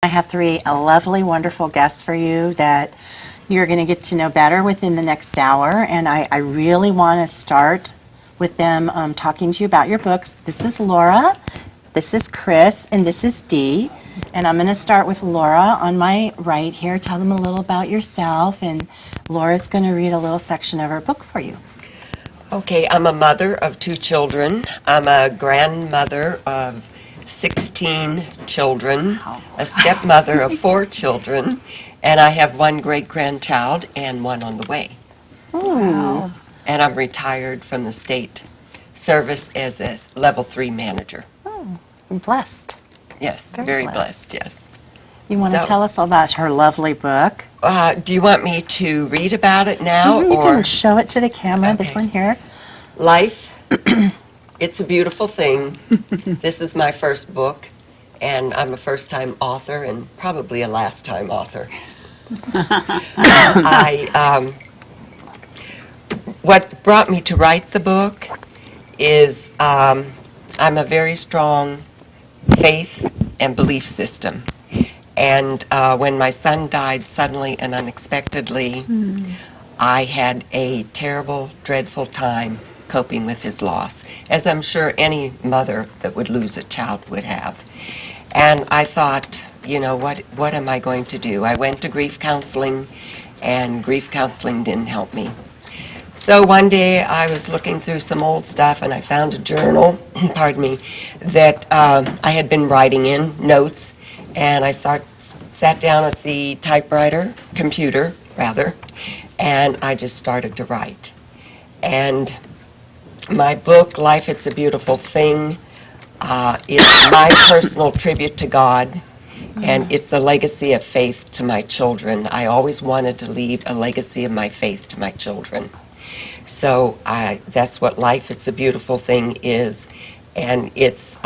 I have three lovely, wonderful guests for you that you're going to get to know better within the next hour. And I really want to start with them talking to you about your books. This is Laura, this is Chris, and this is Dee. And I'm going to start with Laura on my right here. Tell them a little about yourself. And Laura's going to read a little section of her book for you. Okay, I'm a mother of 2 children. I'm a grandmother of 16 children, a stepmother of 4 children, and I have 1 great-grandchild and 1 on the way. Wow. And I'm retired from the state service as a level 3 manager. Oh, I'm blessed. Yes, Very very blessed. blessed, yes. You want to So- tell us about her lovely book? Do you want me to read about it now? You or can show it to the camera, this Okay. one here. Life, it's a beautiful thing. This is my first book, and I'm a first-time author and probably a last-time author. What brought me to write the book is I'm a very strong faith and belief system. And when my son died suddenly and unexpectedly, I had a terrible, dreadful time coping with his loss, as I'm sure any mother that would lose a child would have. And I thought, you know, what am I going to do? I went to grief counseling, and grief counseling didn't help me. So one day I was looking through some old stuff, and I found a journal, pardon me, that I had been writing in notes, and I sat down at the computer, and I just started to write. And my book, Life, It's a Beautiful Thing, is my personal tribute to God, and it's a legacy of faith to my children. I always wanted to leave a legacy of my faith to my children. So that's what Life, It's a Beautiful Thing is, and it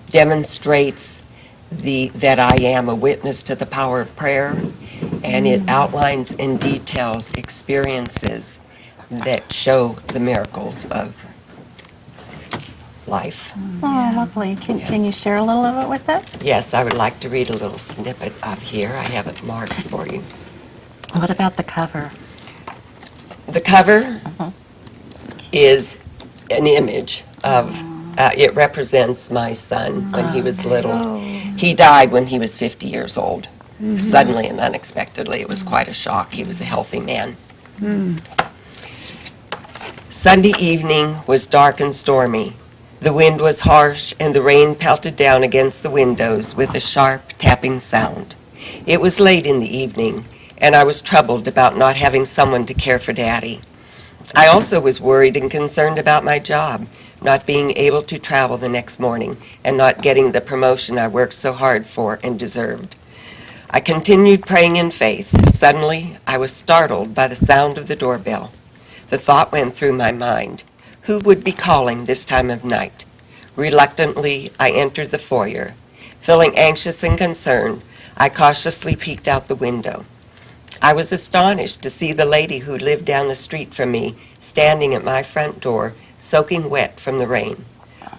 demonstrates that I am a witness to the power of prayer, and it outlines and details experiences that show the miracles of life. Oh, lovely. Can you share a little of it with us? Yes, I would like to read a little snippet of here. I have it marked for you. What about the cover? The cover is an image of, it represents my son when he was little. He died when he was 50 years old. Suddenly and unexpectedly. It was quite a shock. He was a healthy man. Sunday evening was dark and stormy. The wind was harsh, and the rain pelted down against the windows with a sharp tapping sound. It was late in the evening, and I was troubled about not having someone to care for Daddy. I also was worried and concerned about my job, not being able to travel the next morning, and not getting the promotion I worked so hard for and deserved. I continued praying in faith. Suddenly, I was startled by the sound of the doorbell. The thought went through my mind, who would be calling this time of night? Reluctantly, I entered the foyer. Feeling anxious and concerned, I cautiously peeked out the window. I was astonished to see the lady who lived down the street from me standing at my front door, soaking wet from the rain.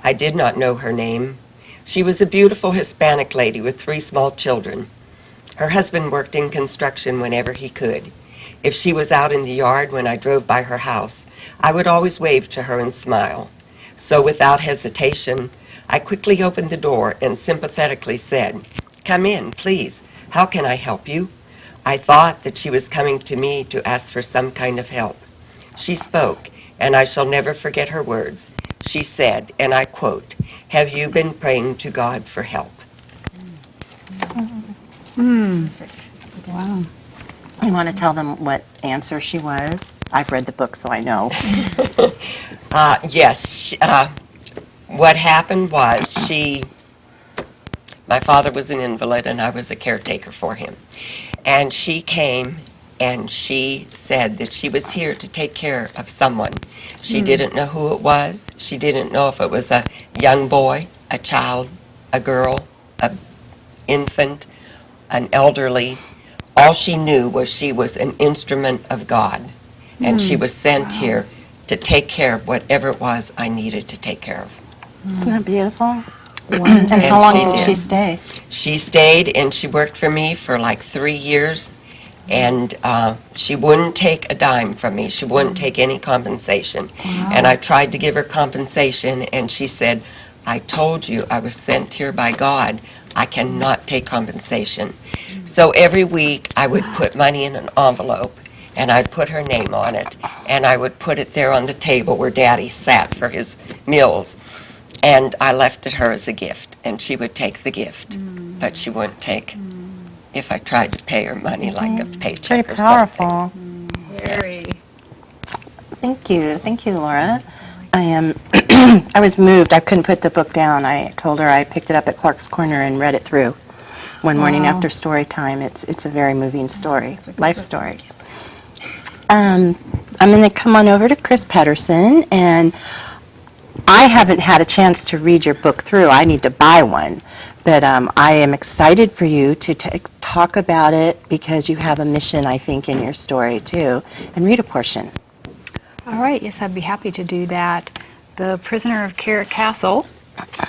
I did not know her name. She was a beautiful Hispanic lady with 3 small children. Her husband worked in construction whenever he could. If she was out in the yard when I drove by her house, I would always wave to her and smile. So without hesitation, I quickly opened the door and sympathetically said, "Come in, please. How can I help you?" I thought that she was coming to me to ask for some kind of help. She spoke, and I shall never forget her words. She said, and I quote, "Have you been praying to God for help?" Wow. You want to tell them what answer she was? I've read the book, so I know. Yes. What happened was my father was an invalid, and I was a caretaker for him. And she came, and she said that she was here to take care of someone. She didn't know who it was. She didn't know if it was a young boy, a child, a girl, an infant, an elderly. All she knew was she was an instrument of God, and she was sent here to take care of whatever it was I needed to take care of. Isn't that beautiful? And how long she did she did. stay? She stayed and she worked for me for like 3 years, and she wouldn't take a dime from me. She wouldn't take any compensation. And I tried to give her compensation, and she said, I told you I was sent here by God. I cannot take compensation. So every week I would put money in an envelope, and I'd put her name on it, and I would put it there on the table where Daddy sat for his meals. And I left it her as a gift, and she would take the gift, but she wouldn't take if I tried to pay her money like a paycheck Very or something. powerful. Very. Thank you, Laura. I am. I was moved. I couldn't put the book down. I told her I picked it up at Clark's Corner and read it through one morning after story time. It's a very moving story, life story. I'm going to come on over to Chris Pedersen, and I haven't had a chance to read your book through. I need to buy one. But I am excited for you to talk about it because you have a mission, I think, in your story, too. And read a portion. All right, yes, I'd be happy to do that. The Prisoner of Carrot Castle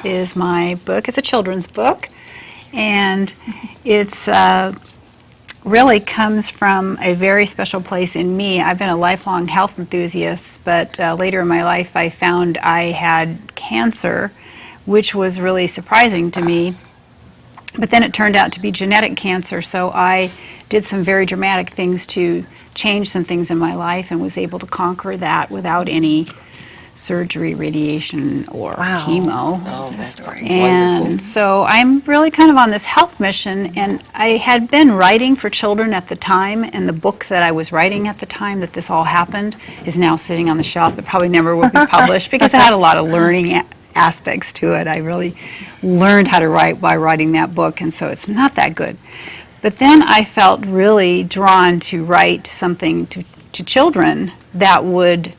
is my book. It's a children's book, and it's really comes from a very special place in me. I've been a lifelong health enthusiast, but later in my life I found I had cancer, which was really surprising to me. But then it turned out to be genetic cancer, so I did some very dramatic things to change some things in my life and was able to conquer that without any surgery, radiation, or chemo. Oh, that's wonderful. And so I'm really kind of on this health mission, and I had been writing for children at the time, and the book that I was writing at the time that this all happened is now sitting on the shelf. It probably never will be published because it had a lot of learning aspects to it. I really learned how to write by writing that book, and so it's not that good. But then I felt really drawn to write something to children that would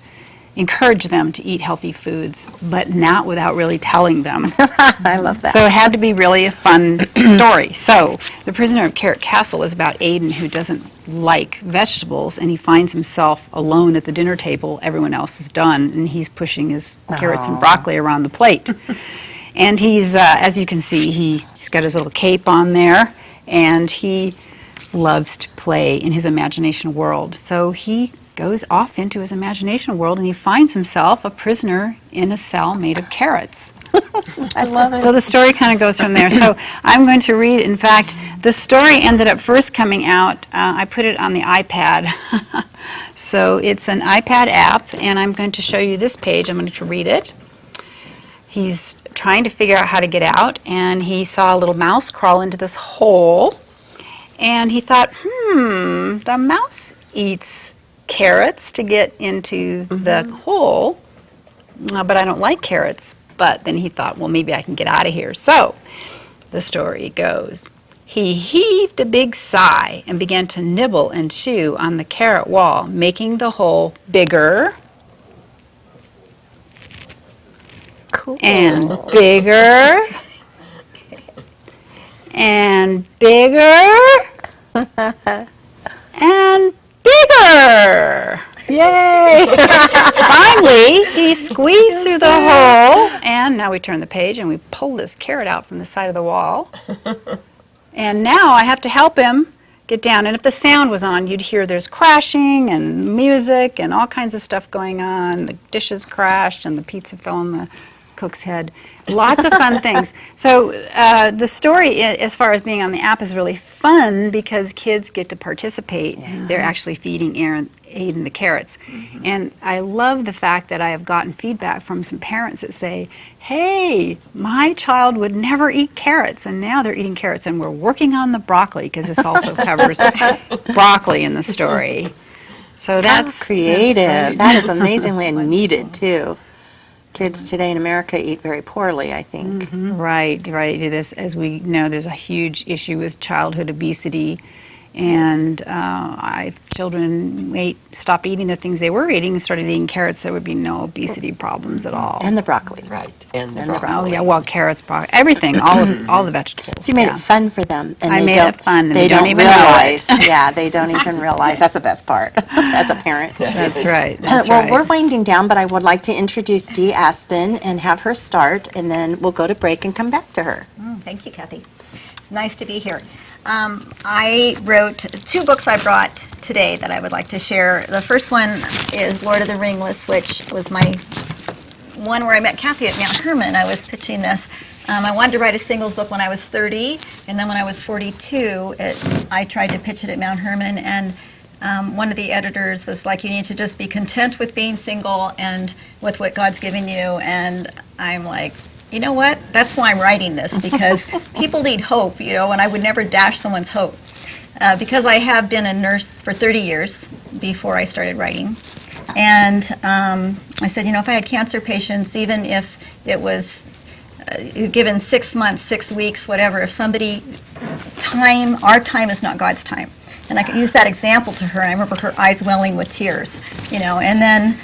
encourage them to eat healthy foods, but not without really telling them. I love that. So it had to be really a fun story. So The Prisoner of Carrot Castle is about Aiden, who doesn't like vegetables, and he finds himself alone at the dinner table. Everyone else is done, and he's pushing his carrots and broccoli around the plate. And he's, as you can see, he's got his little cape on there, and he loves to play in his imagination world. So he goes off into his imagination world, and he finds himself a prisoner in a cell made of carrots. I love it. So the story kind of goes from there. So I'm going to read, in fact, the story ended up first coming out, I put it on the iPad. So it's an iPad app, and I'm going to show you this page. I'm going to read it. He's trying to figure out how to get out, and he saw a little mouse crawl into this hole, and he thought, the mouse eats carrots to get into the hole, but I don't like carrots. But then he thought, well, maybe I can get out of here. So the story goes, he heaved a big sigh and began to nibble and chew on the carrot wall, making the hole bigger and bigger and bigger and bigger. Yay! Finally, he squeezed through the hole, and now we turn the page and we pull this carrot out from the side of the wall. And now I have to help him get down. And if the sound was on, you'd hear there's crashing and music and all kinds of stuff going on. The dishes crashed and the pizza fell on the cook's head. Lots of fun things. So the story, as far as being on the app, is really fun because kids get to participate. They're actually feeding Aiden the carrots. And I love the fact that I have gotten feedback from some parents that say, hey, my child would never eat carrots, and now they're eating carrots, and we're working on the broccoli because this also covers broccoli in the story. So that's creative. That's That is amazingly and needed, too. Kids today in America eat very poorly, I think. Right. As we know, there's a huge issue with childhood obesity, And children stopped eating the things they were eating and started eating carrots. There would be no obesity problems at all. And the broccoli. Right, and the And the broccoli. Oh yeah, well, carrots, broccoli, everything, all the vegetables. So you made yeah. it fun for them. And I they made don't, it fun, and they they don't even know realize. Yeah, they don't even realize. That's the best part as a parent. That's right. That's Well, right. we're winding down, but I would like to introduce Dee Aspin and have her start, and then we'll go to break and come back to her. Thank you, Kathy. Nice to be here. I wrote 2 books I brought today that I would like to share. The first one is Lord of the Ringless, which was my one where I met Kathy at Mount Hermon. I was pitching this. I wanted to write a singles book when I was 30, and then when I was 42, I tried to pitch it at Mount Hermon, and one of the editors was like, you need to just be content with being single and with what God's given you. And I'm like, you know what? That's why I'm writing this, because people need hope, and I would never dash someone's hope. Because I have been a nurse for 30 years before I started writing. And I said, if I had cancer patients, even if it was given 6 months, 6 weeks, whatever, if our time is not God's time. And I could use that example to her, and I remember her eyes welling with tears, And then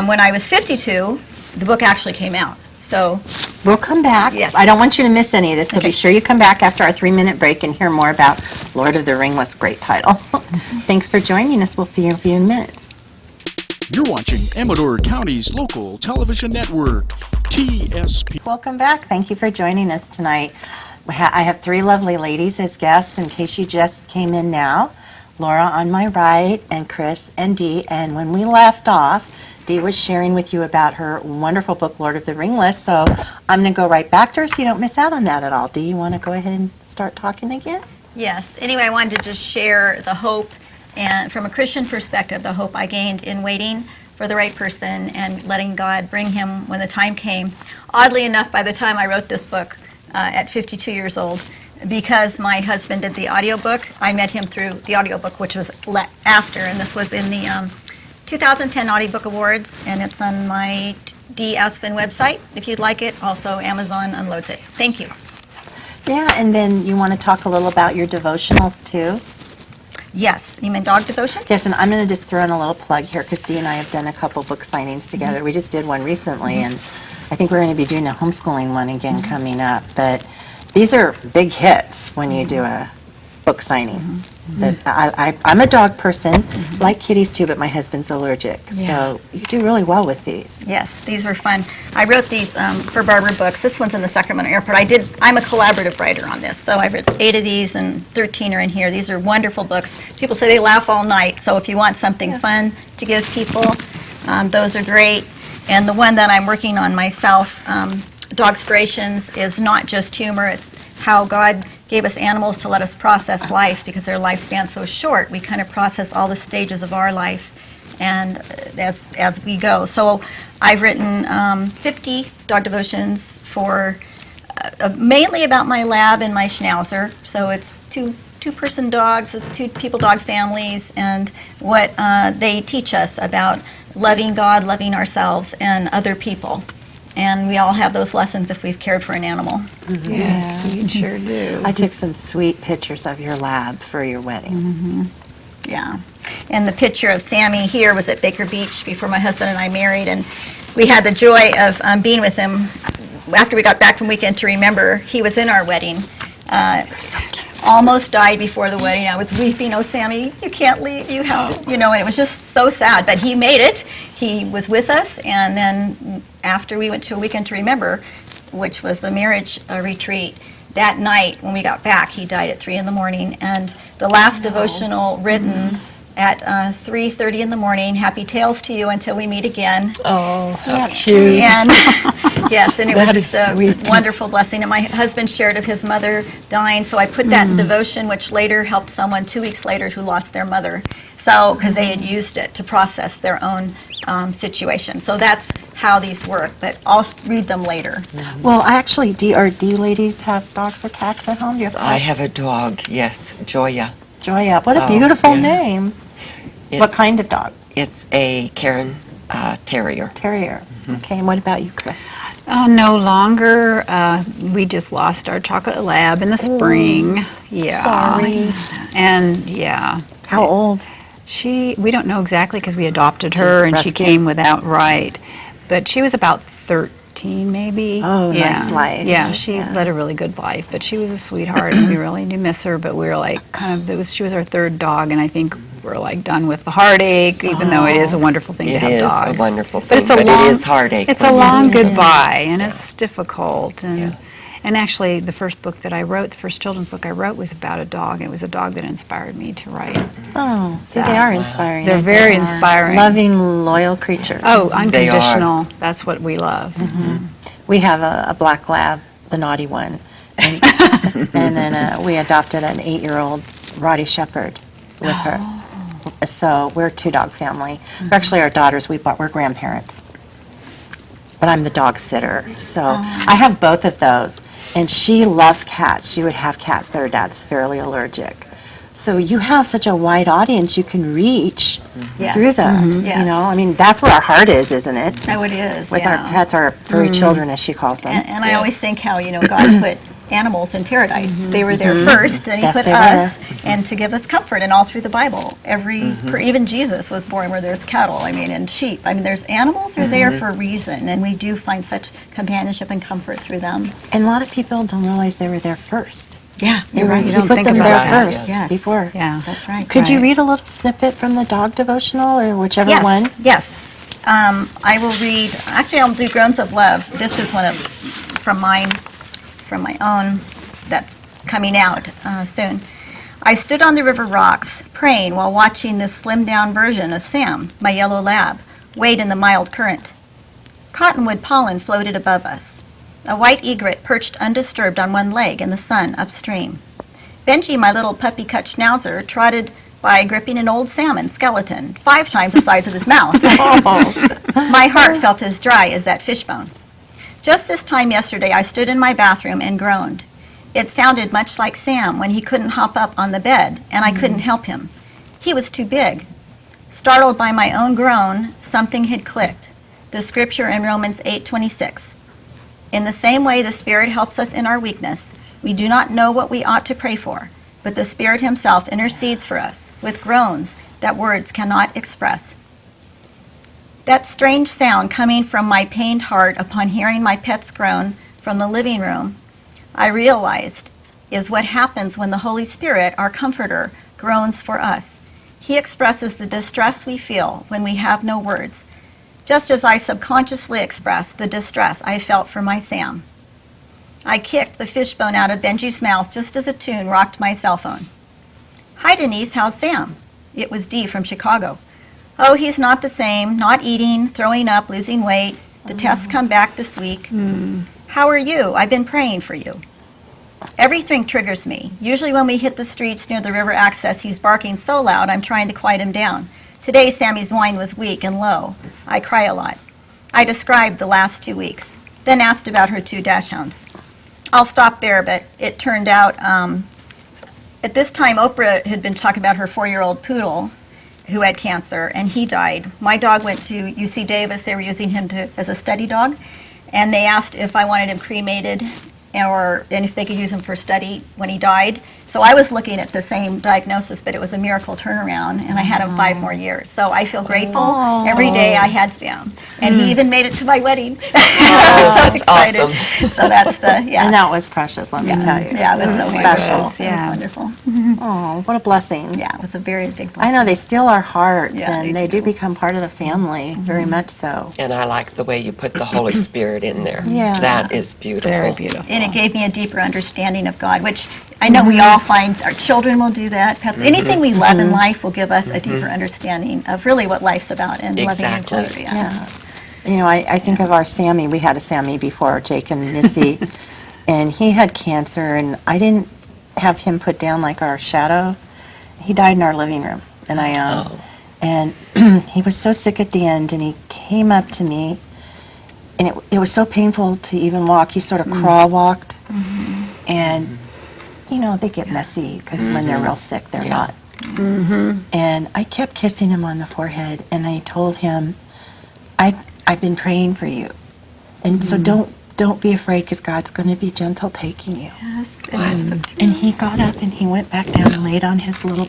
when I was 52, the book actually came out. So We'll come back. Yes. I don't want you to miss any of this, so Okay. be sure you come back after our 3-minute break and hear more about Lord of the Ringless. Great title. Thanks for joining us. We'll see you in a few minutes. You're watching Amador County's local television network, TSP. Welcome back. Thank you for joining us tonight. I have 3 lovely ladies as guests in case you just came in now. Laura on my right, and Chris and Dee. And when we left off, Dee was sharing with you about her wonderful book, Lord of the Ringless. So I'm going to go right back to her so you don't miss out on that at all. Dee, you want to go ahead and start talking again? yes, anyway, I wanted to just share the hope, and from a Christian perspective, the hope I gained in waiting for the right person and letting God bring him when the time came. Oddly enough, by the time I wrote this book at 52 years old, because my husband did the audiobook, I met him through the audiobook, which was after, and this was in the 2010 Audiobook Awards, and it's on my Dee Aspin website, if you'd like it. Also, Amazon unloads it. Thank you. Yeah, and then you want to talk a little about your devotionals too? Yes, you mean dog devotions? Yes, and I'm going to just throw in a little plug here because Dee and I have done a couple book signings together. We just did one recently, and I think we're going to be doing a homeschooling one again coming up. But these are big hits when you do a book signing. That I'm a dog person, like kitties too, but my husband's allergic. So you do really well with these. Yes, these were fun. I wrote these for Barbara Books. This one's in the Sacramento Airport. I'm a collaborative writer on this, so I've written 8 of these, and 13 are in here. These are wonderful books. People say they laugh all night, so if you want something fun to give people, those are great. And the one that I'm working on myself, Dogspirations, is not just humor. It's how God gave us animals to let us process life, because their lifespan's so short. We kind of process all the stages of our life, and as we go. So I've written 50 dog devotions for mainly about my lab and my schnauzer. So it's two-person dogs, 2 people dog families, and what they teach us about loving God, loving ourselves, and other people. And we all have those lessons if we've cared for an animal. Yes, you sure do. I took some sweet pictures of your lab for your wedding. Yeah. And the picture of Sammy here was at Baker Beach before my husband and I married, and we had the joy of being with him. After we got back from Weekend to Remember, he was in our wedding. So cute. Almost died before the wedding. I was weeping, oh, Sammy, you can't leave, you have to, and it was just so sad. But he made it. He was with us, and then after we went to a Weekend to Remember, which was the marriage retreat, that night when we got back, he died at 3 in the morning. And the last devotional written at 3:30 in the morning, happy tales to you until we meet again. Oh, how cute. And yes, and it That was is just a sweet. wonderful blessing. And my husband shared of his mother dying, so I put that in devotion, which later helped someone 2 weeks later who lost their mother. So, because they had used it to process their own situation. So that's how these work, but I'll read them later. Well, actually, do you ladies have dogs or cats at home? Do you have pets? I have a dog, yes, Joya. Joya. What a Oh, beautiful yes. name. What It's- kind of dog? It's a Cairn Terrier. Terrier. Okay, and what about you, Chris? No longer. We just lost our chocolate lab in the spring. Yeah. Sorry. And yeah, How old? we don't know exactly because we adopted her and she rescue? came without right, but she was about 13 maybe. Oh, yeah. nice life. Yeah, she Yeah. led a really good life, but she was a sweetheart and we really do miss her, but we were like she was our third dog and I think we're like done with the heartache, even though it is a wonderful thing to It have is dogs. a wonderful But thing, it's a but long, it is heartache. It's when a you long lose it. goodbye and it's difficult and actually the first book that I wrote, the first children's book I wrote was about a dog. It was a dog that inspired me to write. Oh, see, they are inspiring. They're aren't very they? inspiring. Loving, loyal creatures. Oh, They are. unconditional. That's what we love. We have a black lab, the naughty one. And, and then we adopted an 8-year-old Rottie Shepherd with her. So we're a 2-dog family. Actually, our daughters, we're grandparents. But I'm the dog sitter. So I have both of those. And she loves cats. She would have cats, but her dad's fairly allergic. So you have such a wide audience you can reach Yes. through that. Yes. You know, I mean, that's where our heart is, isn't it? Oh, it is, With yeah. our pets, our furry children, as she calls them. And I always think how, God put animals in paradise. They were there first, then he Yes, put they us, and to give us comfort. And all through the Bible, even Jesus was born where there's cattle, and sheep. There's animals are there for a reason, and we do find such companionship and comfort through them. And a lot of people don't realize they were there first. Yeah, you're right. You You don't put think them about there that. first Yes. before. Yeah. That's right. Could you Right. read a little snippet from the dog devotional or whichever Yes, one? yes. I will read, actually I'll do Groans of Love. This is one from my own that's coming out soon. I stood on the river rocks praying while watching this slimmed down version of Sam, my yellow lab, wade in the mild current. Cottonwood pollen floated above us. A white egret perched undisturbed on one leg in the sun upstream. Benji, my little puppy-cut schnauzer, trotted by gripping an old salmon skeleton, 5 times the size of his mouth. My heart felt as dry as that fishbone. Just this time yesterday, I stood in my bathroom and groaned. It sounded much like Sam when he couldn't hop up on the bed, and I couldn't help him. He was too big. Startled by my own groan, something had clicked. The scripture in Romans 8:26. In the same way the Spirit helps us in our weakness, we do not know what we ought to pray for, but the Spirit himself intercedes for us with groans that words cannot express. That strange sound coming from my pained heart upon hearing my pet's groan from the living room, I realized is what happens when the Holy Spirit, our comforter, groans for us. He expresses the distress we feel when we have no words, just as I subconsciously expressed the distress I felt for my Sam. I kicked the fishbone out of Benji's mouth just as a tune rocked my cell phone. Hi, Denise, how's Sam? It was Dee from Chicago. Oh, he's not the same, not eating, throwing up, losing weight. The tests come back this week. How are you? I've been praying for you. Everything triggers me. Usually when we hit the streets near the river access, he's barking so loud I'm trying to quiet him down. Today, Sammy's whine was weak and low. I cry a lot. I described the last 2 weeks, then asked about her 2 dachshunds. I'll stop there, but it turned out at this time, Oprah had been talking about her 4-year-old poodle who had cancer, and he died. My dog went to UC Davis. They were using him as a study dog, and they asked if I wanted him cremated and if they could use him for study when he died. So I was looking at the same diagnosis, but it was a miracle turnaround, and I had him 5 more years. So I feel grateful every day I had Sam. And he even made it to my wedding. I was so excited. awesome. So that's And that was precious, let me tell you. Yeah, it was so special. wonderful. It was wonderful. Oh, what a blessing. Yeah, it was a very big blessing. I know, they steal our hearts, Yeah, and they they do do. become part of the family, very much so. And I like the way you put the Holy Spirit in there. Yeah. That is beautiful. Very beautiful. And it gave me a deeper understanding of God, which I know we all find our children will do that. Pets, anything we love in life will give us a deeper understanding of really what life's about and Exactly. loving each other. Yeah. You know, I think of our Sammy. We had a Sammy before, Jake and Missy, and he had cancer, and I didn't have him put down like our shadow. He died in our living room, and and he was so sick at the end, and he came up to me, and it was so painful to even walk. He sort of crawl walked, and you know, they get messy because when they're real sick, they're not. And I kept kissing him on the forehead, and I told him, I've been praying for you, and so don't be afraid because God's going to be gentle taking you. Yes, and that's so true. And he got up and he went back down and laid on his little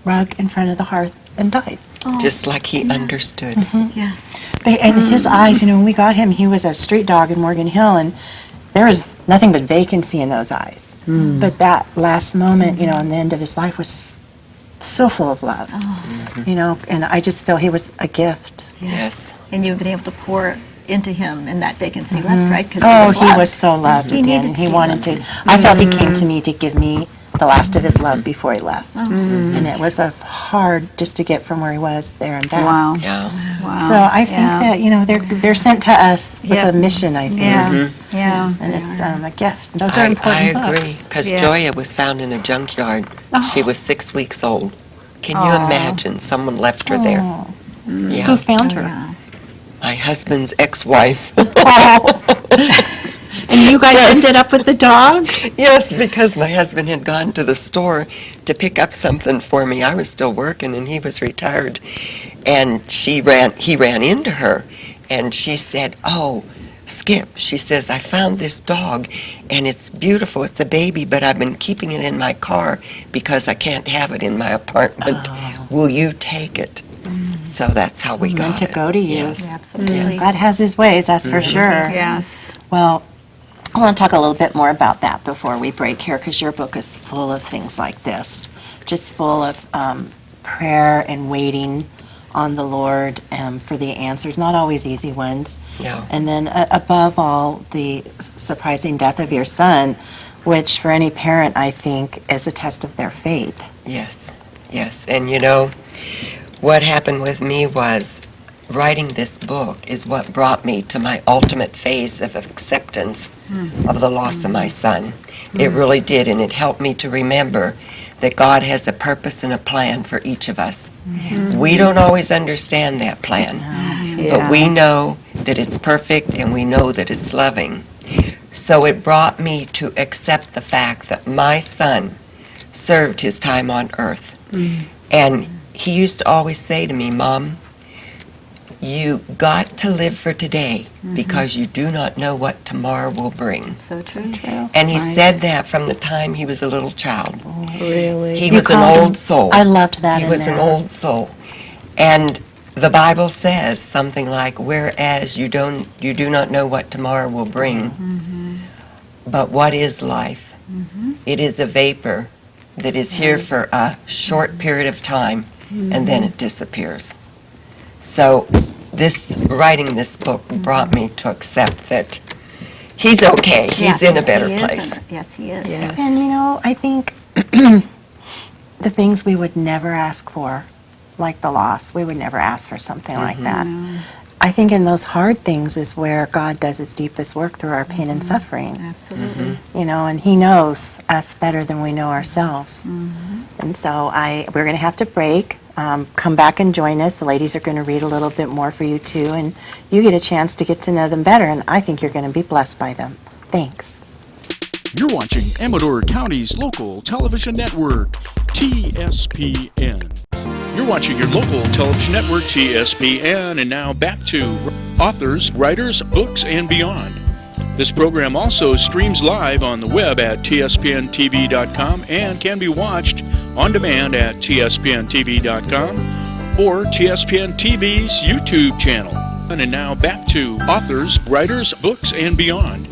rug in front of the hearth and died. Just like he understood. Yes. And his eyes, when we got him, he was a street dog in Morgan Hill, and there was nothing but vacancy in those eyes. But that last moment, on the end of his life was so full of love. And I just feel he was a gift. Yes. And you've been able to pour into him in that vacancy left, right? 'Cause He was so loved He at the needed end. to He be wanted loved. to. I felt he came to me to give me the last of his love before he left. And it was hard just to get from where he was there and back. Wow. Yeah. Wow. So I think that, they're sent to us with Yep. a mission, I think. Yeah. Yeah. And it's a gift. Those are I important agree, books. because Yeah. Joya was found in a junkyard. She was 6 weeks old. Can you imagine someone left her there? Who Yeah. found her? My husband's ex-wife. And you guys ended up with the dog? Yes, because my husband had gone to the store to pick up something for me. I was still working and he was retired. And he ran into her and she said, "Oh, Skip," she says, "I found this dog and it's beautiful. It's a baby, but I've been keeping it in my car because I can't have it in my apartment. Will you take it?" So that's how we got meant to it. go to you. Yes. Absolutely. God has his ways, that's for sure. Yes. Well, I want to talk a little bit more about that before we break here, because your book is full of things like this, just full of prayer and waiting on the Lord for the answers, not always easy ones. Yeah. And then above all, the surprising death of your son, which for any parent, I think, is a test of their faith. Yes, yes. And what happened with me was writing this book is what brought me to my ultimate phase of acceptance of the loss of my son. It really did, and it helped me to remember that God has a purpose and a plan for each of us. We don't always understand that plan, but we know that it's perfect and we know that it's loving. So it brought me to accept the fact that my son served his time on earth. And he used to always say to me, "Mom, you got to live for today because you do not know what tomorrow will bring." So true. And he said that from the time he was a little child. Really? He was an called him- old soul. I loved that He in was an there. old soul. And the Bible says something like, "Whereas you do not know what tomorrow will bring, but what is life? It is a vapor that is here for a short period of time, and then it disappears." So writing this book brought me to accept that he's okay. He's in a better place. Yes, he is. Yes. And I think the things we would never ask for, like the loss, we would never ask for something like that. I think in those hard things is where God does his deepest work through our pain and suffering. Absolutely. And he knows us better than we know ourselves. And so we're going to have to break. Come back and join us. The ladies are going to read a little bit more for you too, and you get a chance to get to know them better, and I think you're going to be blessed by them. Thanks. You're watching Amador County's local television network, TSPN. You're watching your local television network, TSPN, and now back to Authors, Writers, Books, and Beyond. This program also streams live on the web at tspntv.com and can be watched on demand at tspntv.com or TSPN TV's YouTube channel. And now back to Authors, Writers, Books, and Beyond.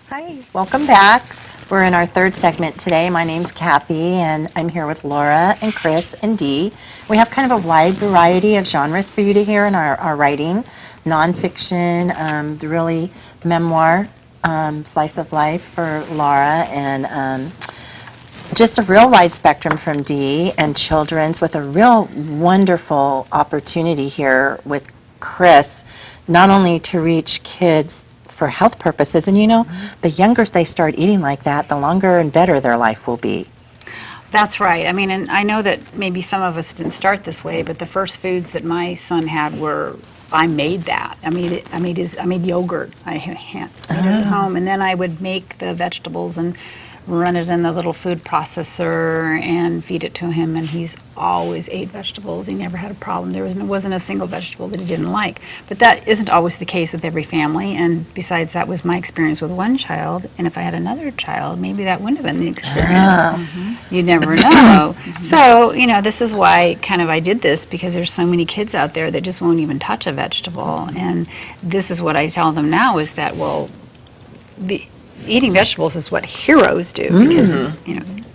Hi, welcome back. We're in our third segment today. My name's Kathy, and I'm here with Laura and Chris and Dee. We have kind of a wide variety of genres for you to hear in our writing. Nonfiction, really memoir, slice of life for Laura, and just a real wide spectrum from Dee, and children's, with a real wonderful opportunity here with Chris, not only to reach kids for health purposes, and the younger they start eating like that, the longer and better their life will be. That's right. I mean, and I know that maybe some of us didn't start this way, but the first foods that my son had were, I made that. I made yogurt. I made it at home, and then I would make the vegetables and run it in the little food processor and feed it to him, and he's always ate vegetables. He never had a problem. There wasn't a single vegetable that he didn't like. But that isn't always the case with every family, and besides, that was my experience with one child, and if I had another child, maybe that wouldn't have been the experience. You never know. So, this is why kind of I did this, because there's so many kids out there that just won't even touch a vegetable, and this is what I tell them now is that, well, eating vegetables is what heroes do, because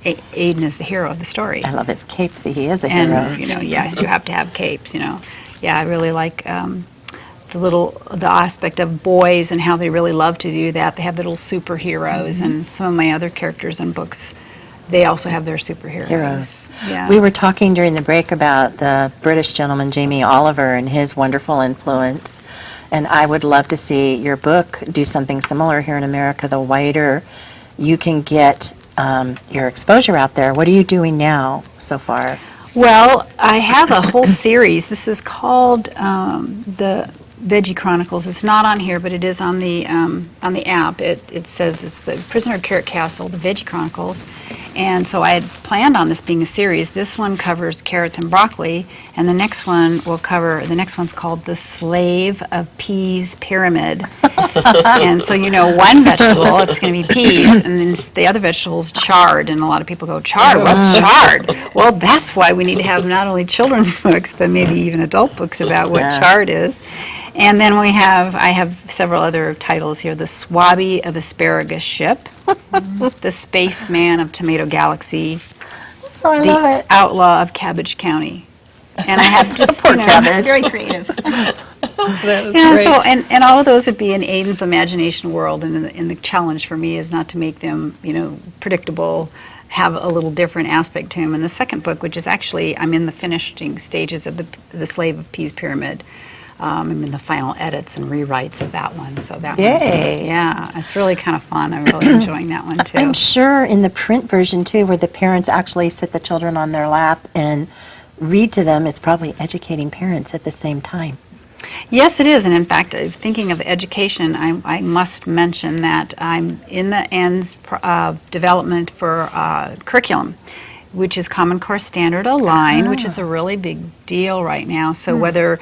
Aiden is the hero of the story. I love his cape. He is a hero. And yes, you have to have capes. Yeah, I really like the aspect of boys and how they really love to do that. They have little superheroes, and some of my other characters in books, they also have their superheroes. Heroes. Yeah. We were talking during the break about the British gentleman Jamie Oliver and his wonderful influence. And I would love to see your book do something similar here in America. The wider you can get your exposure out there. What are you doing now so far? Well, I have a whole series. This is called the Veggie Chronicles. It's not on here, but it is on the app. It says it's the Prisoner of Carrot Castle, the Veggie Chronicles. And so I had planned on this being a series. This one covers carrots and broccoli, and the next one's called The Slave of Peas Pyramid. And so one vegetable, it's going to be peas, and then the other vegetable's chard. And a lot of people go, chard? What's chard? Well, that's why we need to have not only children's books, but maybe even adult books about what chard is. And then I have several other titles here. The Swabby of Asparagus Ship, The Spaceman of Tomato Galaxy, Oh, I love The it. Outlaw of Cabbage County. And I have just, Very creative. So, and all of those would be in Aiden's imagination world, and the challenge for me is not to make them, predictable, have a little different aspect to them. And the second book, which is actually, I'm in the finishing stages of the Slave of Peas Pyramid. I'm in the final edits and rewrites of that one. So that Yay. it's really kind of fun. I'm really enjoying that one too. I'm sure in the print version too, where the parents actually sit the children on their lap and read to them, it's probably educating parents at the same time. Yes, it is. And in fact, thinking of education, I must mention that I'm in the ends of development for curriculum, which is Common Core Standard Align, which is a really big deal right now. So whether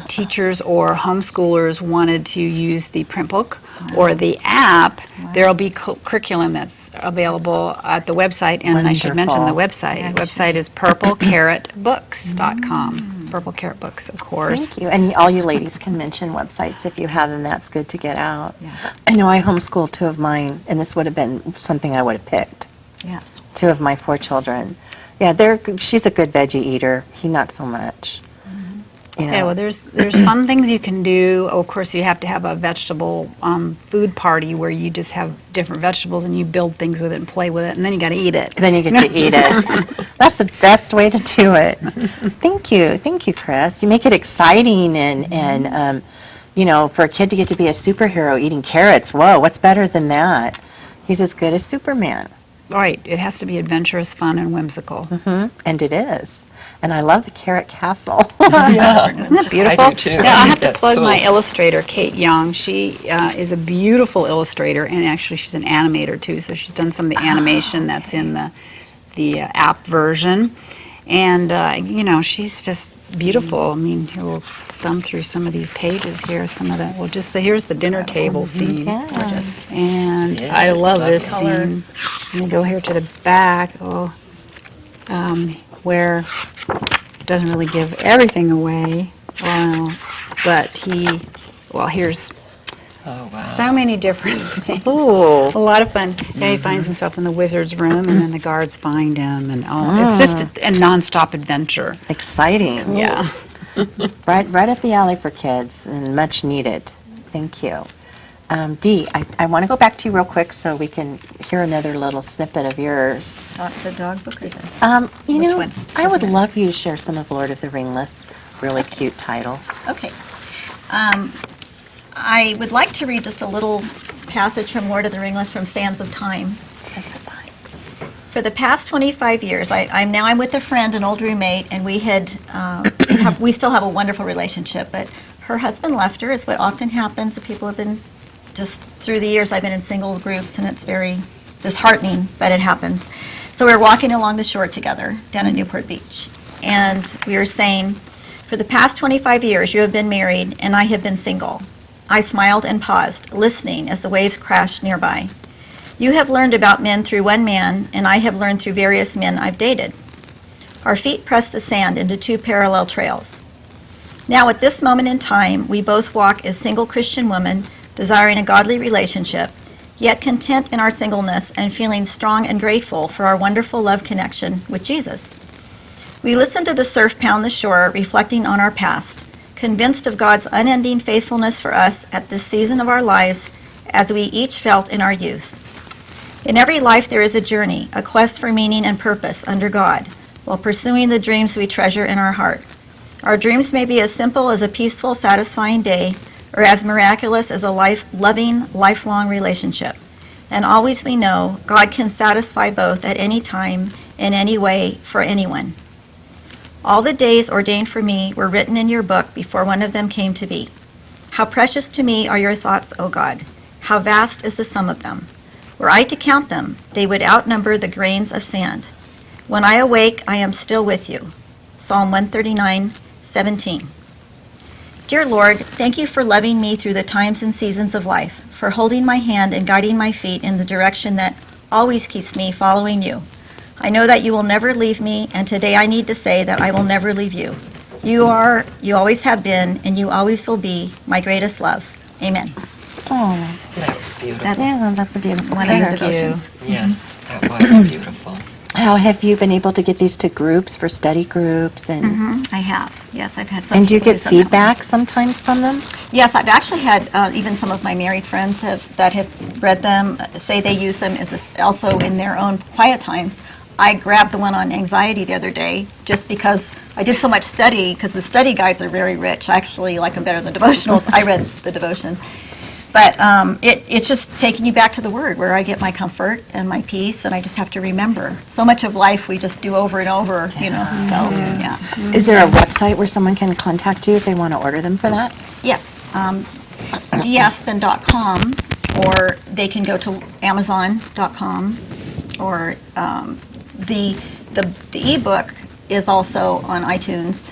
teachers or homeschoolers wanted to use the print book or the app, there will be curriculum that's available at the website. And I should mention the website. The website is purplecarrotbooks.com. Purple Carrot Books, of course. Thank you. And all you ladies can mention websites if you have them. That's good to get out. I know I homeschooled two of mine, and this would have been something I would have picked. Yes. Two of my 4 children. Yeah, she's a good veggie eater. He not so much. Yeah, well, there's fun things you can do. Of course, you have to have a vegetable food party where you just have different vegetables and you build things with it and play with it, and then you got to eat it. Then you get to eat it. That's the best way to do it. Thank you, Chris. You make it exciting, and for a kid to get to be a superhero eating carrots. Whoa, what's better than that? He's as good as Superman. Right. It has to be adventurous, fun, and whimsical. And it is. And I love the Carrot Castle. Isn't that beautiful? I do too. Now, I have to That's plug cool. my illustrator, Kate Young. She is a beautiful illustrator, and actually she's an animator too. So she's done some of the animation that's in the app version. And, she's just beautiful. I mean, here we'll thumb through some of these pages here. Here's the dinner table scene. Yeah. Gorgeous. And Yes, I it's love lovely. this scene. Let me go here to the back. Where it doesn't really give everything away, but here's Oh, wow. so many different things. Ooh. A lot of fun. Yeah, he finds himself in the wizard's room, and then the guards find him, and it's just a nonstop adventure. Exciting. Yeah. Right up the alley for kids, and much needed. Thank you. Dee, I want to go back to you real quick so we can hear another little snippet of yours. The dog book or the... Which one? I would love you to share some of Lord of the Ringless. Really cute title. Okay. I would like to read just a little passage from Lord of the Ringless from Sands of Time. For the past 25 years, I'm with a friend, an old roommate, and we still have a wonderful relationship, but her husband left her, is what often happens. People have been, just through the years, I've been in single groups, and it's very disheartening, but it happens. So we were walking along the shore together down at Newport Beach, and we were saying, for the past 25 years you have been married and I have been single. I smiled and paused, listening as the waves crashed nearby. You have learned about men through one man, and I have learned through various men I've dated. Our feet pressed the sand into two parallel trails. Now at this moment in time, we both walk as single Christian women, desiring a godly relationship, yet content in our singleness and feeling strong and grateful for our wonderful love connection with Jesus. We listen to the surf pound the shore, reflecting on our past, convinced of God's unending faithfulness for us at this season of our lives, as we each felt in our youth. In every life there is a journey, a quest for meaning and purpose under God, while pursuing the dreams we treasure in our heart. Our dreams may be as simple as a peaceful, satisfying day, or as miraculous as a loving, lifelong relationship. And always we know God can satisfy both at any time, in any way, for anyone. All the days ordained for me were written in your book before one of them came to be. How precious to me are your thoughts, O God. How vast is the sum of them. Were I to count them, they would outnumber the grains of sand. When I awake, I am still with you. Psalm 139:17. Dear Lord, thank you for loving me through the times and seasons of life, for holding my hand and guiding my feet in the direction that always keeps me following you. I know that you will never leave me, and today I need to say that I will never leave you. You are, you always have been, and you always will be my greatest love. Amen. Oh, That was beautiful. that's a beautiful One of the prayer. devotions. Yes, that was beautiful. How have you been able to get these to groups for study groups and I have. Yes, I've had some. and do you people get who've done that one. feedback sometimes from them? Yes, I've actually had even some of my married friends that have read them say they use them also in their own quiet times. I grabbed the one on anxiety the other day just because I did so much study, because the study guides are very rich. I actually like them better than devotionals. I read the devotion. But it's just taking you back to the Word, where I get my comfort and my peace, and I just have to remember. So much of life we just do over and over, so, yeah. Is there a website where someone can contact you if they want to order them for that? Yes, Deaspin.com, or they can go to Amazon.com, or the ebook is also on iTunes.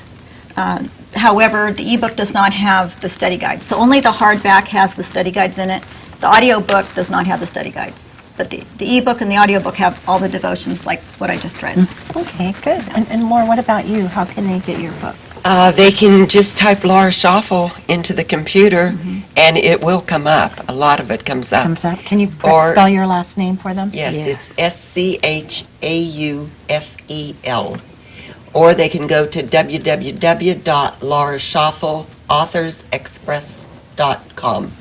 However, the ebook does not have the study guide, so only the hardback has the study guides in it. The audiobook does not have the study guides, but the ebook and the audiobook have all the devotions like what I just read. Okay, good. And Laura, what about you? How can they get your book? They can just type Laura Schaufel into the computer, and it will come up. A lot of it comes up. Comes up. Can you Or- spell your last name for them? Yes, it's Schaufel. Or they can go to www.lauraschaufelauthorsexpress.com.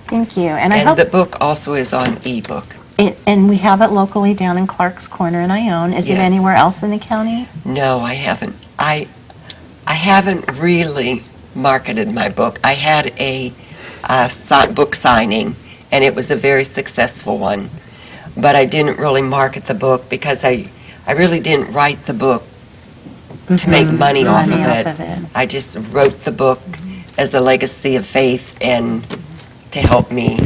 Thank you. And I And hope the book also is on ebook. and we have it locally down in Clark's Corner in Ione. Is it Yes. anywhere else in the county? No, I haven't. I haven't really marketed my book. I had a book signing, and it was a very successful one. But I didn't really market the book because I really didn't write the book to make money off of Money it. off of it. I just wrote the book as a legacy of faith and to help me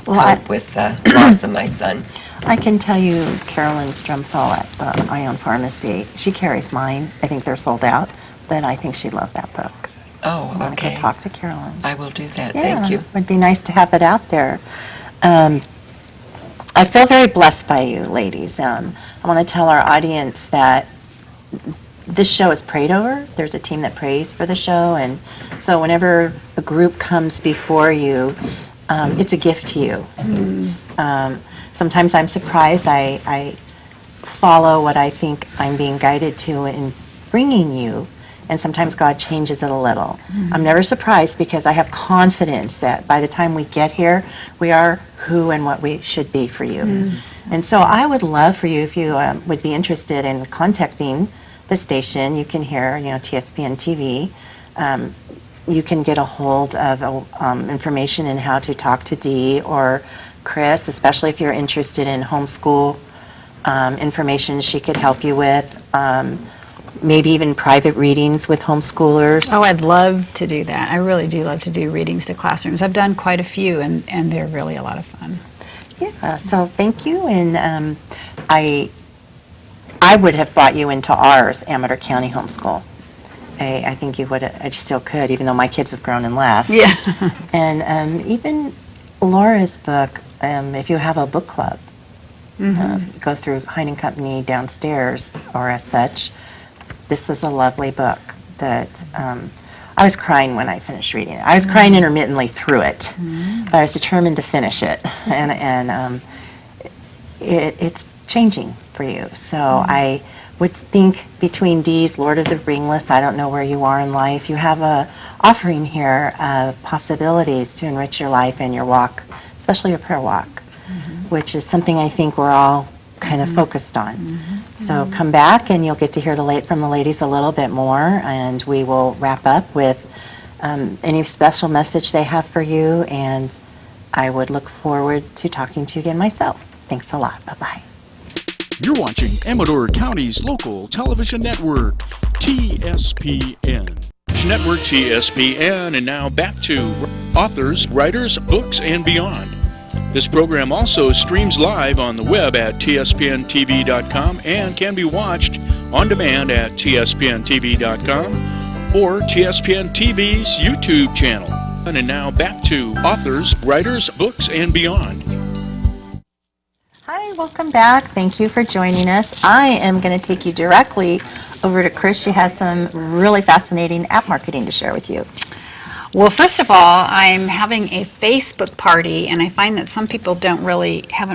Well, I, cope with the loss of my son. I can tell you Carolyn Strumfell at the Ione Pharmacy, she carries mine. I think they're sold out, but I think she'd love that book. Oh, I want to okay. go talk to Carolyn. I will do that. Yeah, Thank you. it would be nice to have it out there. I feel very blessed by you, ladies. I want to tell our audience that this show is prayed over. There's a team that prays for the show, and so whenever a group comes before you, it's a gift to you. Sometimes I'm surprised. I follow what I think I'm being guided to in bringing you, and sometimes God changes it a little. I'm never surprised because I have confidence that by the time we get here, we are who and what we should be for you. And so I would love for you, if you would be interested in contacting the station. You can hear, TSPN TV. You can get a hold of information in how to talk to Dee or Chris, especially if you're interested in homeschool information she could help you with. Maybe even private readings with homeschoolers. Oh, I'd love to do that. I really do love to do readings to classrooms. I've done quite a few, and they're really a lot of fun. Yeah, so thank you, and I would have brought you into ours, Amador County Homeschool. I think you would, I still could, even though my kids have grown and left. Yeah. And even Laura's book, if you have a book club, go through Hine & Company downstairs or as such, this is a lovely book that I was crying when I finished reading it. I was crying intermittently through it, but I was determined to finish it. And it's changing for you. So I would think between Dee's Lord of the Ringless, I don't know where you are in life, you have a offering here of possibilities to enrich your life and your walk, especially your prayer walk, which is something I think we're all kind of focused on. So come back and you'll get to hear from the ladies a little bit more, and we will wrap up with any special message they have for you, and I would look forward to talking to you again myself. Thanks a lot. Bye-bye. You're watching Amador County's local television network, TSPN. Network TSPN, and now back to authors, writers, books, and beyond. This program also streams live on the web at tspntv.com and can be watched on demand at tspntv.com or TSPN TV's YouTube channel. And now back to authors, writers, books, and beyond. Hi, welcome back. Thank you for joining us. I am going to take you directly over to Chris. She has some really fascinating app marketing to share with you. Well, first of all, I'm having a Facebook party, and I find that some people haven't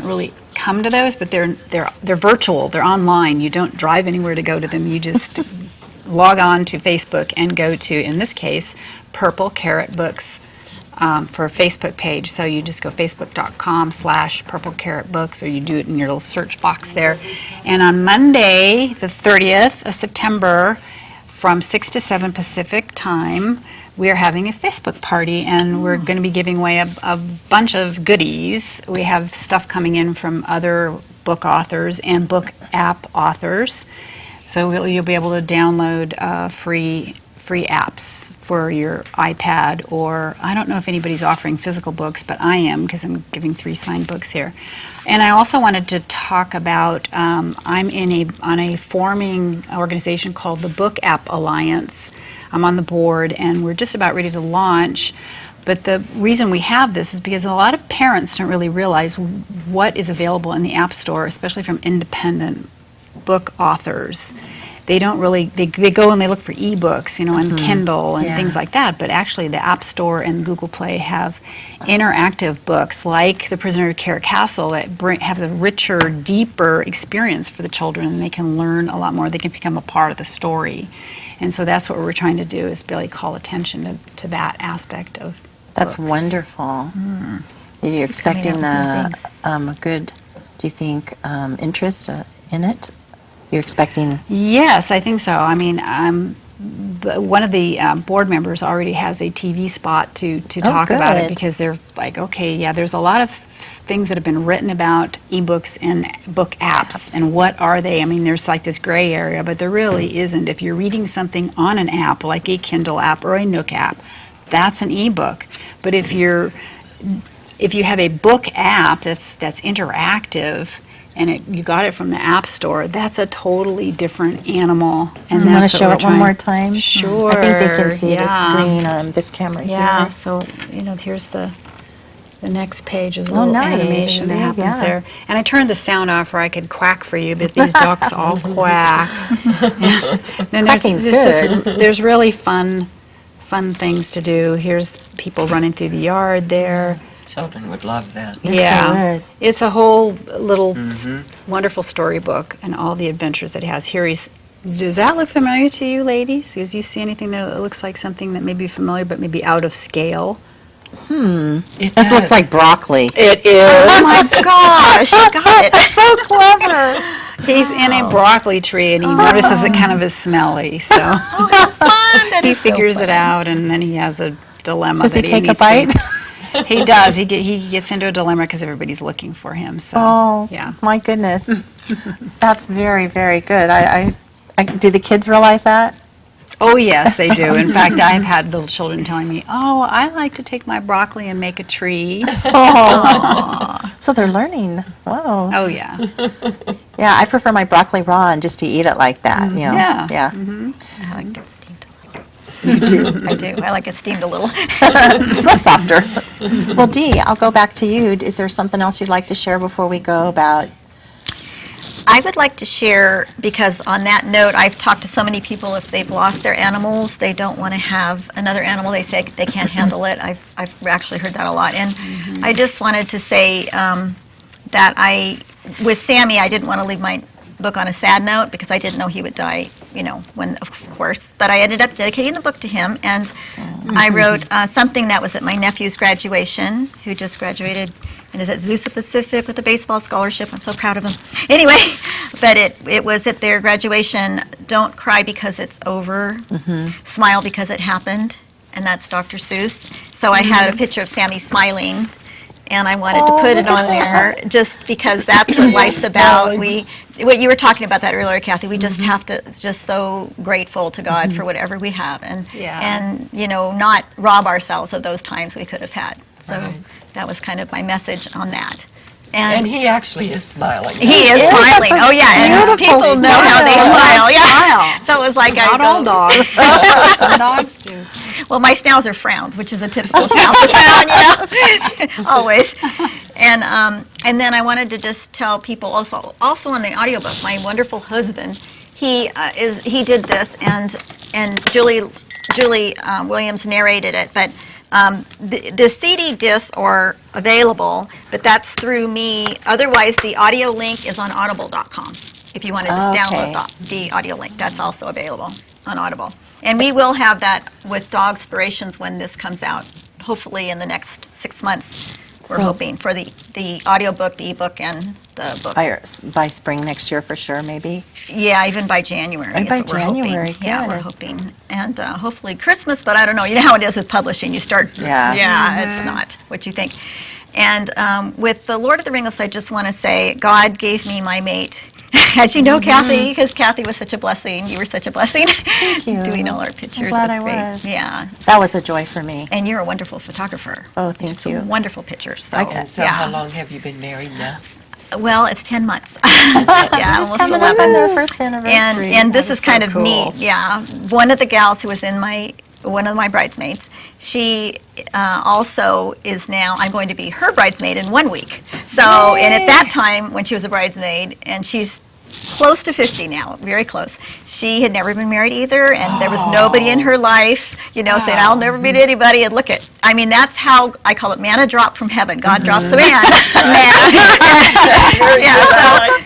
really come to those, but they're virtual, they're online. You don't drive anywhere to go to them. You just log on to Facebook and go to, in this case, Purple Carrot Books for a Facebook page. So you just go facebook.com/Purple Carrot Books, or you do it in your little search box there. And on Monday, the 30th of September, from 6 to 7 Pacific time, we are having a Facebook party, and we're going to be giving away a bunch of goodies. We have stuff coming in from other book authors and book app authors. So you'll be able to download free apps for your iPad, or I don't know if anybody's offering physical books, but I am, because I'm giving 3 signed books here. And I also wanted to talk about, I'm on a forming organization called the Book App Alliance. I'm on the board, and we're just about ready to launch. But the reason we have this is because a lot of parents don't really realize what is available in the App Store, especially from independent book authors. They don't really, they go and they look for ebooks, on Kindle and things like that, but actually the App Store and Google Play have interactive books like The Prisoner of Carrot Castle that have a richer, deeper experience for the children, and they can learn a lot more. They can become a part of the story. And so that's what we're trying to do, is really call attention to that aspect of That's books. wonderful. Are you expecting a good, do you think, interest in it? You're expecting? Yes, I think so. I mean, one of the board members already has a TV spot to talk about it, good. because they're like, okay, yeah, there's a lot of things that have been written about ebooks and book apps, and what are they? I mean, there's like this gray area, but there really isn't. If you're reading something on an app, like a Kindle app or a Nook app, that's an ebook. But if you have a book app that's interactive, and you got it from the App Store, that's a totally different animal. And You want to that's what show we're it one trying- more time? Sure. I think they can see yeah. the screen on this camera Yeah, here. so, here's the next page is a Oh, little nice. animation that happens Yeah. there. And I turned the sound off, or I could quack for you, but these ducks all quack. Then Quacking's there's really fun things to do. Here's people running through the yard there. Children would love that. Yes, Yeah, they would. it's a whole little wonderful storybook, and all the adventures that it has. Does that look familiar to you, ladies? Does you see anything there that looks like something that may be familiar, but maybe out of scale? This looks like broccoli. It is. Oh my gosh, you got it. That's so clever. He's in a broccoli tree, and he notices it kind of is smelly, so he figures it out, and then he has a dilemma. Does he that take a needs bite? He does. He gets into a dilemma because everybody's looking for him. So Oh, yeah. my goodness. That's very, very good. I do the kids realize that? Oh, yes, they do. In fact, I've had little children telling me, oh, I like to take my broccoli and make a tree. So they're learning. Wow. Oh, yeah. Yeah, I prefer my broccoli raw and just to eat it like that. You know? Yeah. Yeah. I like it steamed a little. You do? I do. I like it steamed a little. A little softer. Well, Dee, I'll go back to you. Is there something else you'd like to share before we go about? I would like to share, because on that note, I've talked to so many people, if they've lost their animals, they don't want to have another animal. They say they can't handle it. I've actually heard that a lot. And I just wanted to say that with Sammy, I didn't want to leave my book on a sad note because I didn't know he would die, when, of course. But I ended up dedicating the book to him, and I wrote something that was at my nephew's graduation, who just graduated and is at Zusa Pacific with a baseball scholarship. I'm so proud of him. Anyway, but it was at their graduation, don't cry because it's over, smile because it happened, and that's Dr. Seuss. So I had a picture of Sammy smiling, and I wanted to put it on there just because that's what life's about. What you were talking about that earlier, Kathy, we just have to just so grateful to God for whatever we have, and not rob ourselves of those times we could have had. So that was kind of my message on that. And he actually is smiling. He is smiling. Oh yeah, and people know how they smile. Yeah. So it was like Not all dogs. Some dogs do. Well, my schnauzer frowns, which is a typical schnauzer frown, always. And then I wanted to just tell people also on the audiobook, my wonderful husband, he did this, and Julie Williams narrated it, but the CD discs are available, but that's through me. Otherwise, the audio link is on audible.com. If you want to just download the audio link, that's also available on Audible. And we will have that with Dogspirations when this comes out, hopefully in the next 6 months. We're hoping for the audiobook, the ebook, and the book. By spring next year for sure, maybe? Yeah, even by January is by what we're hoping. January, Yeah, good. we're hoping. And hopefully Christmas, but I don't know. You know how it is with publishing. You start, it's not what you think. And with The Lord of the Rings, I just want to say God gave me my mate. As you know, Kathy, because Kathy was such a blessing. You were such a blessing. Thank you. Doing all our pictures. I'm glad That's I great. was. Yeah. That was a joy for me. And you're a wonderful photographer. Oh, thank you. Some wonderful pictures. So, And so how long have you been married now? Well, it's 10 months. Yeah, almost Coming 11. up on their first anniversary. And this is kind of cool. neat. Yeah, one of the gals who was one of my bridesmaids, she also is now, I'm going to be her bridesmaid in 1 week. So, and at that time when she was a bridesmaid, and she's close to 50 now, very close. She had never been married either, and there was nobody in her life, saying, I'll never meet anybody. And look at, that's how I call it, manna drop from heaven. God drops a man.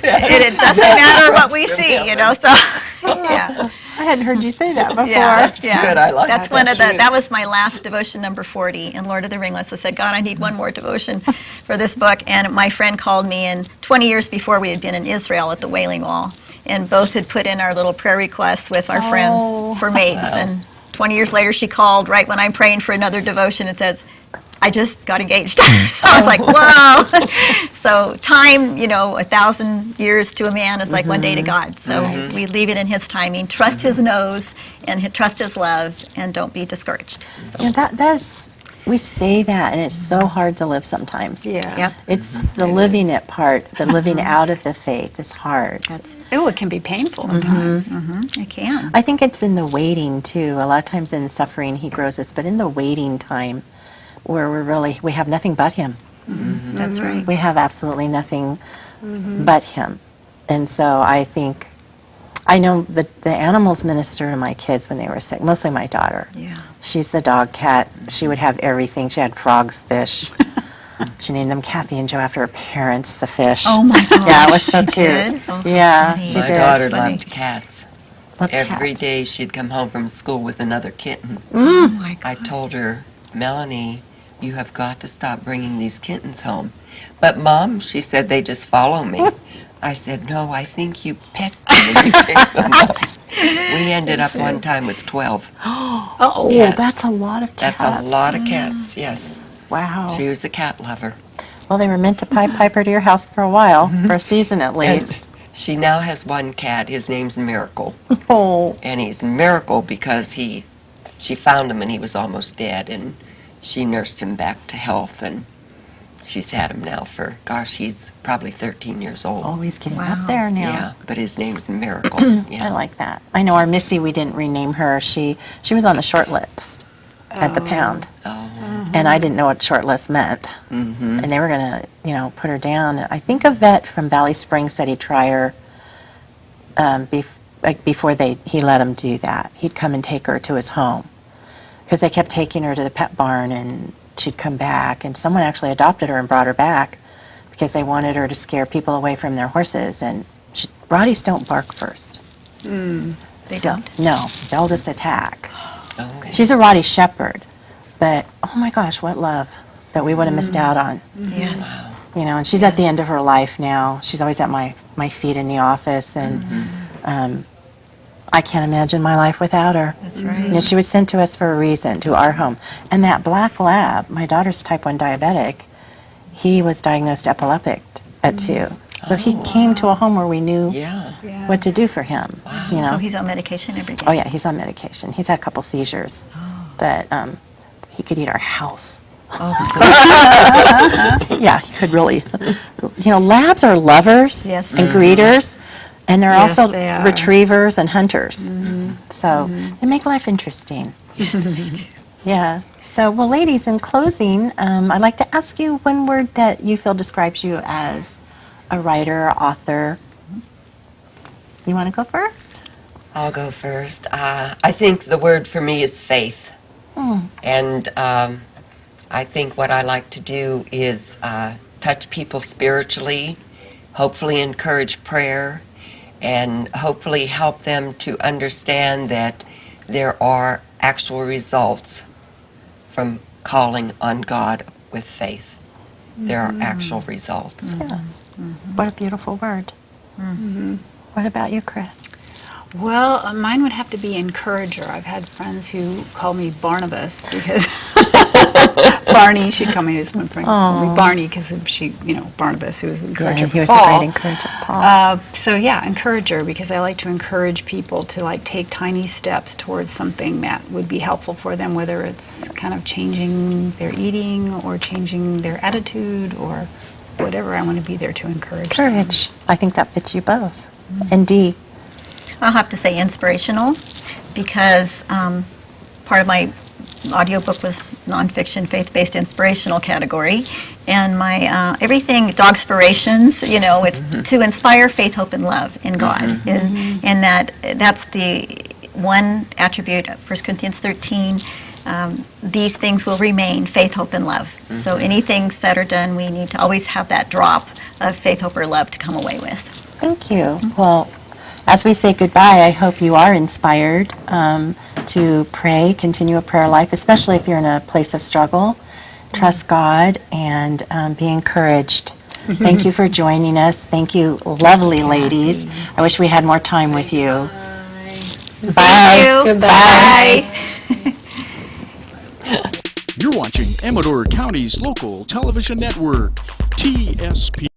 It doesn't matter what we see, so, yeah. I hadn't heard you say that before. Yeah, That's good. I like That's that. one of that was my last devotion, number 40 in Lord of the Ringless. I said, God, I need one more devotion for this book. And my friend called me, and 20 years before we had been in Israel at the Wailing Wall, and both had put in our little prayer requests with our friends for mates. And 20 years later, she called right when I'm praying for another devotion and says, I just got engaged. So I was like, whoa. So time, 1,000 years to a man is like 1 day to God. So we leave it in his timing. Trust his nose and trust his love, and don't be discouraged. So. Yeah, that's, we say that, and it's so hard to live sometimes. Yeah. Yep. It's the living it part, the living out of the faith is hard. Oh, it can be painful at times. I can. I think it's in the waiting, too. A lot of times in suffering, he grows us, but in the waiting time, where we have nothing but him. That's right. We have absolutely nothing but him. And so I know the animals minister to my kids when they were sick, mostly my daughter. Yeah. She's the dog cat. She would have everything. She had frogs, fish. She named them Kathy and Joe after her parents, the fish. Oh my gosh. Yeah, it was so She cute. did? Oh, Yeah, funny. she My did. daughter Funny. loved cats. Loved Every cats. day she'd come home from school with another kitten. Oh my I God. told her, Melanie, you have got to stop bringing these kittens home. But Mom, she said, they just follow me. I said, no, I think you pet them and you pick them up. We ended up one time with 12. Oh, Cats. that's a lot of cats. That's a lot of cats, yes. Wow. She was a cat lover. Well, they were meant to pipe her to your house for a while, for a season at least. She now has one cat. His name's Miracle. Oh, And he's Miracle because she found him and he was almost dead, and she nursed him back to health, and she's had him now for, gosh, he's probably 13 years old. oh, he's getting Wow. up there now. Yeah, but his name's Miracle. Yeah. I like that. I know our Missy, we didn't rename her. She was on the short list at the pound. Oh, And I didn't know what short list meant. mm-hmm. And they were going to, put her down. I think a vet from Valley Springs said he'd try her before he let him do that. He'd come and take her to his home because they kept taking her to the pet barn, and she'd come back. And someone actually adopted her and brought her back because they wanted her to scare people away from their horses. And Rotties don't bark first. They don't? No, they'll just attack. Okay. She's a Rottie Shepherd, but oh my gosh, what love that we would have missed out on. Yes. And she's at the end of her life now. She's always at my feet in the office, and I can't imagine my life without her. That's right. She was sent to us for a reason, to our home. And that black lab, my daughter's type 1 diabetic, he was diagnosed epileptic at 2. So he came to a home where we knew Yeah. what to do for him. So he's on medication every day? Oh yeah, he's on medication. He's had a couple seizures, but he could eat our house. Yeah, he could really. Labs are lovers Yes. and greeters, and they're Yes, also they are. retrievers and hunters. So they make life interesting. Yeah. So, well, ladies, in closing, I'd like to ask you one word that you feel describes you as a writer, author. You want to go first? I'll go first. I think the word for me is faith. And I think what I like to do is touch people spiritually, hopefully encourage prayer, and hopefully help them to understand that there are actual results from calling on God with faith. There are actual results. Yes. What a beautiful word. What about you, Chris? Well, mine would have to be encourager. I've had friends who call me Barnabas because Barney, she'd call me as one friend called me Barney because she, Barnabas, who was the encourager he for was Paul. a great encourager, Paul. So yeah, encourager, because I like to encourage people to take tiny steps towards something that would be helpful for them, whether it's kind of changing their eating or changing their attitude or whatever. I want to be there to encourage them. Courage. I think that fits you both. And Dee. I'll have to say inspirational because part of my audiobook was nonfiction, faith-based, inspirational category. And my everything, Dogspirations, it's to inspire faith, hope, and love in God. And that's the one attribute of 1 Corinthians 13. These things will remain, faith, hope, and love. So anything said or done, we need to always have that drop of faith, hope, or love to come away with. Thank you. Well, as we say goodbye, I hope you are inspired to pray, continue a prayer life, especially if you're in a place of struggle. Trust God and be encouraged. Thank you for joining us. Thank you, lovely ladies. I wish we had more time with you. Bye. Goodbye. You're watching Amador County's local television network, TSP.